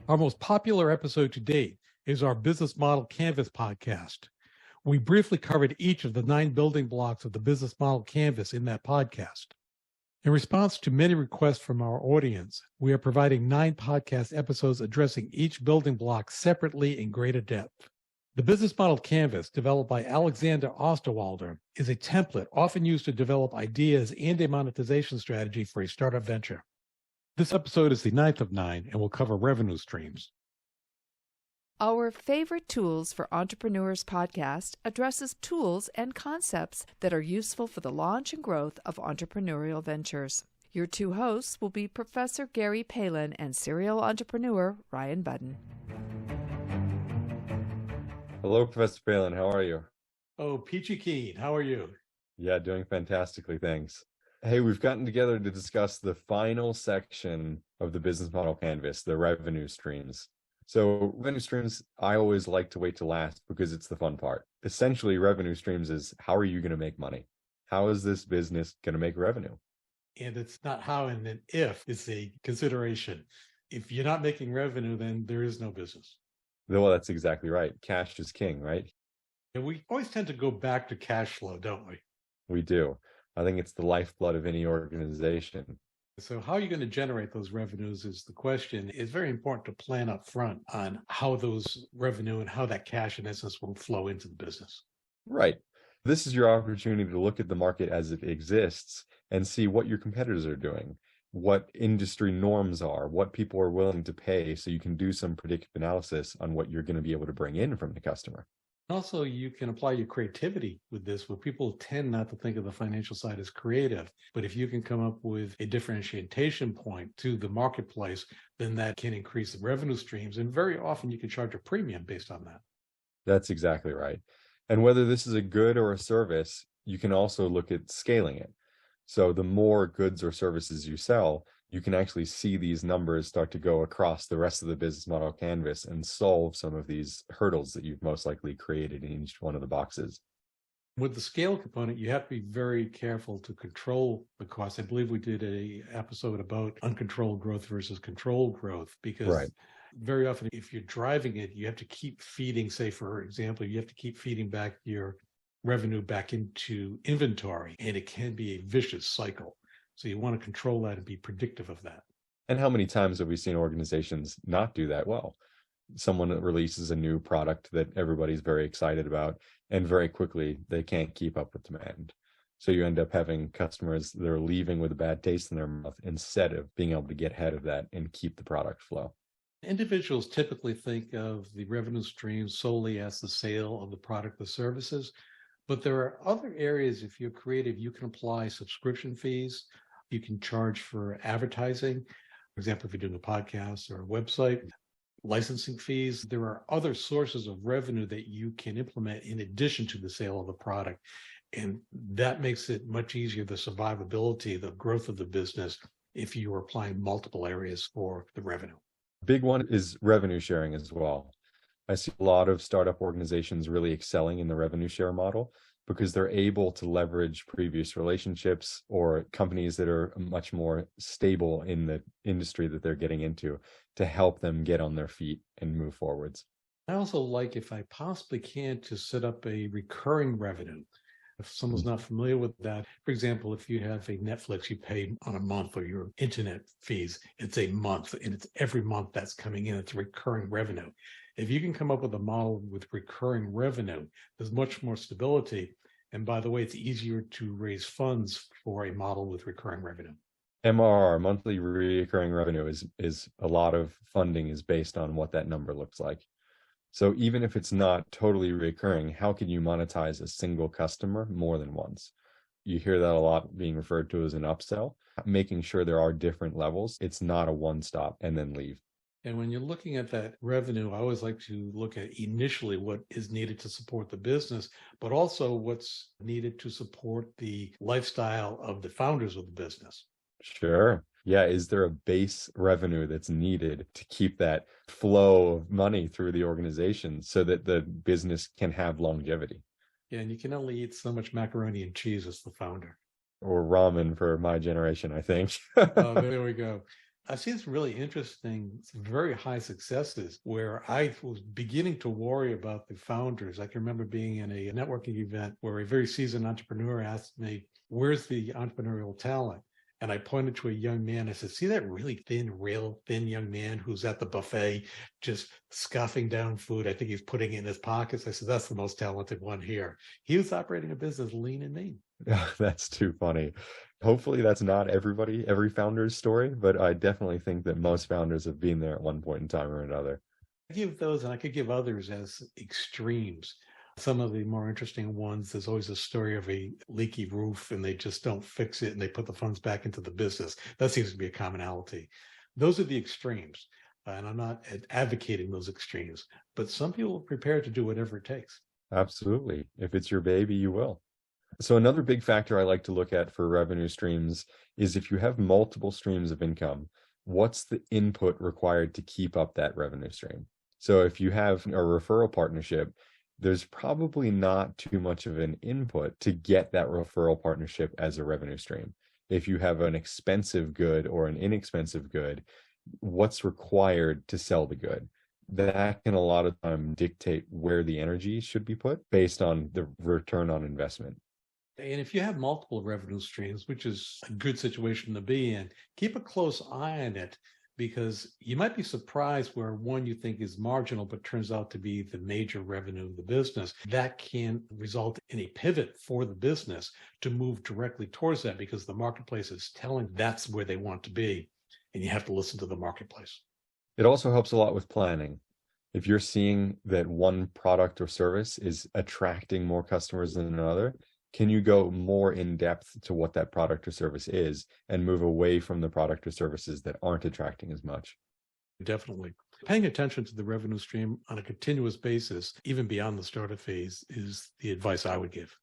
Our most popular episode to date is our Business Model Canvas podcast. We briefly covered each of the 9 building blocks of the Business Model Canvas in that podcast. In response to many requests from our audience, we are providing 9 podcast episodes addressing each building block separately in greater depth. The Business Model Canvas, developed by Alexander Osterwalder, is a template often used to develop ideas and a monetization strategy for a startup venture. This episode is the 9th of 9 and will cover revenue streams. Our Favorite Tools for Entrepreneurs podcast addresses tools and concepts that are useful for the launch and growth of entrepreneurial ventures. Your 2 hosts will be Professor Gary Palin and serial entrepreneur Ryan Budden. Hello, Professor Palin. How are you? Oh, peachy keen. How are you? Yeah, doing fantastically. Thanks. Hey, we've gotten together to discuss the final section of the Business Model Canvas, the revenue streams. So revenue streams, I always like to wait to last because it's the fun part. Essentially, revenue streams is how are you going to make money? How is this business going to make revenue? And it's not how and then if is a consideration. If you're not making revenue, then there is no business. Well, that's exactly right. Cash is king, right? And we always tend to go back to cash flow, don't we? We do. I think it's the lifeblood of any organization. So how are you going to generate those revenues is the question. It's very important to plan up front on how those revenue and how that cash in essence will flow into the business. Right. This is your opportunity to look at the market as it exists and see what your competitors are doing, what industry norms are, what people are willing to pay, so you can do some predictive analysis on what you're going to be able to bring in from the customer. Also, you can apply your creativity with this, where people tend not to think of the financial side as creative. But if you can come up with a differentiation point to the marketplace, then that can increase the revenue streams. And very often you can charge a premium based on that. That's exactly right. And whether this is a good or a service, you can also look at scaling it. So the more goods or services you sell, you can actually see these numbers start to go across the rest of the business model canvas and solve some of these hurdles that you've most likely created in each one of the boxes. With the scale component, you have to be very careful to control the cost. I believe we did an episode about uncontrolled growth versus controlled growth, because very often if you're driving it, you have to keep feeding, say, for example, you have to keep feeding back your revenue back into inventory, and it can be a vicious cycle. So you want to control that and be predictive of that. And how many times have we seen organizations not do that well? Someone releases a new product that everybody's very excited about, and very quickly they can't keep up with demand. So you end up having customers that are leaving with a bad taste in their mouth instead of being able to get ahead of that and keep the product flow. Individuals typically think of the revenue streams solely as the sale of the product or services, but there are other areas. If you're creative, you can apply subscription fees. You can charge for advertising. For example, if you're doing a podcast or a website, licensing fees. There are other sources of revenue that you can implement in addition to the sale of the product. And that makes it much easier, the survivability, the growth of the business, if you are applying multiple areas for the revenue. Big one is revenue sharing as well. I see a lot of startup organizations really excelling in the revenue share model, because they're able to leverage previous relationships or companies that are much more stable in the industry that they're getting into to help them get on their feet and move forwards. I also like, if I possibly can, to set up a recurring revenue. If someone's not familiar with that, for example, if you have a Netflix, you pay on a month, or your internet fees, it's a month, and it's every month that's coming in. It's recurring revenue. If you can come up with a model with recurring revenue, there's much more stability. And by the way, it's easier to raise funds for a model with recurring revenue. MRR, monthly recurring revenue, is a lot of funding is based on what that number looks like. So even if it's not totally recurring, how can you monetize a single customer more than once? You hear that a lot being referred to as an upsell, making sure there are different levels. It's not a one-stop and then leave. And when you're looking at that revenue, I always like to look at initially what is needed to support the business, but also what's needed to support the lifestyle of the founders of the business. Sure. Yeah. Is there a base revenue that's needed to keep that flow of money through the organization so that the business can have longevity? Yeah, and you can only eat so much macaroni and cheese as the founder. Or ramen for my generation, I think. Oh, there we go. I've seen some really interesting, some very high successes where I was beginning to worry about the founders. I can remember being in a networking event where a very seasoned entrepreneur asked me, "Where's the entrepreneurial talent?" And I pointed to a young man. I said, "See that really thin, real thin young man who's at the buffet just scoffing down food? I think he's putting it in his pockets." I said, "That's the most talented one here." He was operating a business lean and mean. That's too funny. Hopefully that's not every founder's story, but I definitely think that most founders have been there at one point in time or another. I give those, and I could give others as extremes. Some of the more interesting ones, there's always a story of a leaky roof and they just don't fix it and they put the funds back into the business. That seems to be a commonality. Those are the extremes. And I'm not advocating those extremes, but some people are prepared to do whatever it takes. Absolutely. If it's your baby, you will. So another big factor I like to look at for revenue streams is if you have multiple streams of income, what's the input required to keep up that revenue stream? So if you have a referral partnership, there's probably not too much of an input to get that referral partnership as a revenue stream. If you have an expensive good or an inexpensive good, what's required to sell the good? That can a lot of time dictate where the energy should be put based on the return on investment. And if you have multiple revenue streams, which is a good situation to be in, keep a close eye on it, because you might be surprised where one you think is marginal, but turns out to be the major revenue of the business. That can result in a pivot for the business to move directly towards that because the marketplace is telling that's where they want to be. And you have to listen to the marketplace. It also helps a lot with planning. If you're seeing that one product or service is attracting more customers than another, can you go more in depth to what that product or service is and move away from the product or services that aren't attracting as much? Definitely. Paying attention to the revenue stream on a continuous basis, even beyond the startup phase, is the advice I would give.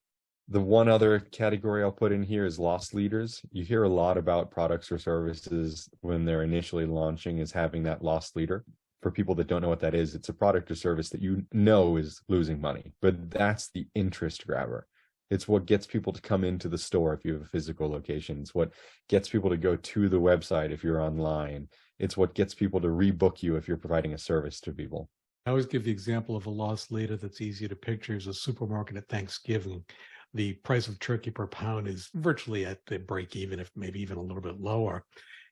The one other category I'll put in here is loss leaders. You hear a lot about products or services when they're initially launching as having that loss leader. For people that don't know what that is, it's a product or service that you know is losing money, but that's the interest grabber. It's what gets people to come into the store if you have a physical location. It's what gets people to go to the website if you're online. It's what gets people to rebook you if you're providing a service to people. I always give the example of a loss leader that's easy to picture as a supermarket at Thanksgiving. The price of turkey per pound is virtually at the break even, if maybe even a little bit lower.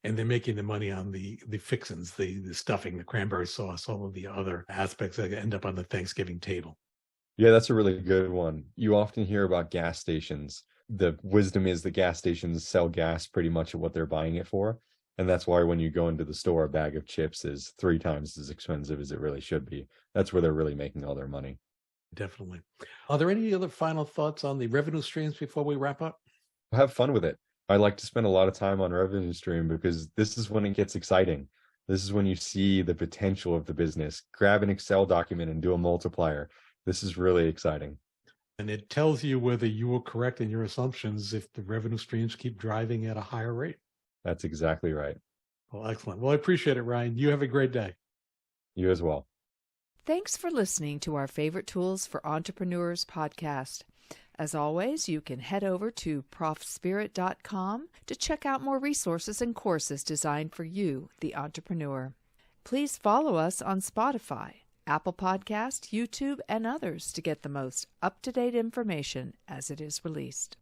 And they're making the money on the fixins, the stuffing, the cranberry sauce, all of the other aspects that end up on the Thanksgiving table. Yeah, that's a really good one. You often hear about gas stations. The wisdom is the gas stations sell gas pretty much at what they're buying it for. And that's why when you go into the store, a bag of chips is 3 times as expensive as it really should be. That's where they're really making all their money. Definitely. Are there any other final thoughts on the revenue streams before we wrap up? Have fun with it. I like to spend a lot of time on revenue stream because this is when it gets exciting. This is when you see the potential of the business. Grab an Excel document and do a multiplier. This is really exciting. And it tells you whether you were correct in your assumptions if the revenue streams keep driving at a higher rate. That's exactly right. Well, excellent. Well, I appreciate it, Ryan. You have a great day. You as well. Thanks for listening to our Favorite Tools for Entrepreneurs podcast. As always, you can head over to ProfSpirit.com to check out more resources and courses designed for you, the entrepreneur. Please follow us on Spotify, Apple Podcast, YouTube, and others to get the most up-to-date information as it is released.